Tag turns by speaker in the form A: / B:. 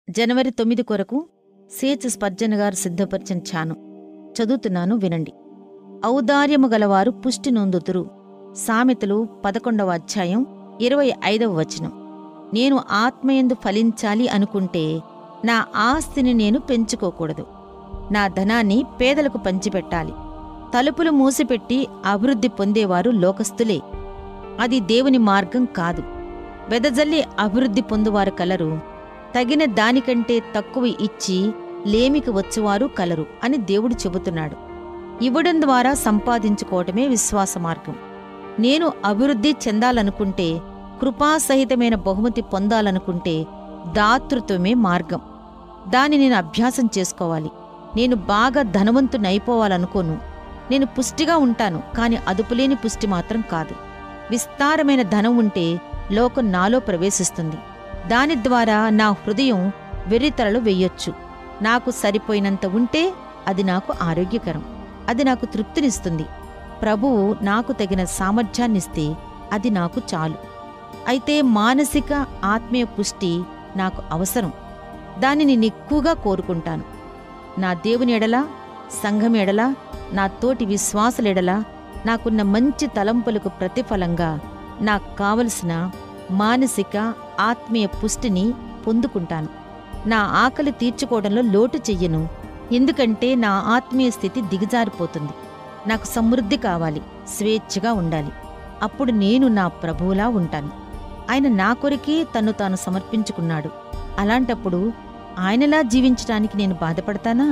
A: జనవరి 9 కొరకు CH Spurgeon గారు సిద్ధపరిచిన ఛాను చదువుతున్నాను, వినండి. ఔదార్యము గలవారు పుష్టి నొందుతురు. సామెతలు 11వ అధ్యాయం 25వ వచనం. నేను ఆత్మయందు ఫలించాలి అనుకుంటే నా ఆస్తిని నేను పెంచుకోకూడదు. నా ధనాన్ని పేదలకు పంచిపెట్టాలి. తలుపులు మూసిపెట్టి అభివృద్ధి పొందేవారు లోకస్తులే. అది దేవుని మార్గం కాదు. వెదజల్లి అభివృద్ధి పొందువారు కలరు, తగిన దానికంటే తక్కువ ఇచ్చి లేమికి వచ్చువారు కలరు అని దేవుడు చెబుతున్నాడు. ఇవ్వడం ద్వారా సంపాదించుకోవటమే విశ్వాస మార్గం. నేను అభివృద్ధి చెందాలనుకుంటే, కృపాసహితమైన బహుమతి పొందాలనుకుంటే దాతృత్వమే మార్గం. దాన్ని నేను అభ్యాసం చేసుకోవాలి. నేను బాగా ధనవంతునైపోవాలనుకోను. నేను పుష్టిగా ఉంటాను, కాని అదుపులేని పుష్టి మాత్రం కాదు. విస్తారమైన ధనం ఉంటే లోకం నాలో ప్రవేశిస్తుంది. దాని ద్వారా నా హృదయం వెర్రితలలు వెయ్యొచ్చు. నాకు సరిపోయినంత ఉంటే అది నాకు ఆరోగ్యకరం. అది నాకు తృప్తినిస్తుంది. ప్రభువు నాకు తగిన సామర్థ్యాన్నిస్తే అది నాకు చాలు. అయితే మానసిక ఆత్మీయ పుష్టి నాకు అవసరం. దానిని నెక్కువగా కోరుకుంటాను. నా దేవుని ఎడల, సంఘం ఎడల, నా తోటి విశ్వాసులెడల నాకున్న మంచి తలంపులకు ప్రతిఫలంగా నాకు కావలసిన మానసిక ఆత్మీయ పుష్టిని పొందుకుంటాను. నా ఆకలి తీర్చుకోవడంలో లోటు చెయ్యను. ఎందుకంటే నా ఆత్మీయ స్థితి దిగజారిపోతుంది. నాకు సమృద్ధి కావాలి, స్వేచ్ఛగా ఉండాలి. అప్పుడు నేను నా ప్రభువులా ఉంటాను. ఆయన నా కొరకే తన్ను తాను సమర్పించుకున్నాడు. అలాంటప్పుడు ఆయనలా జీవించటానికి నేను బాధపడతానా?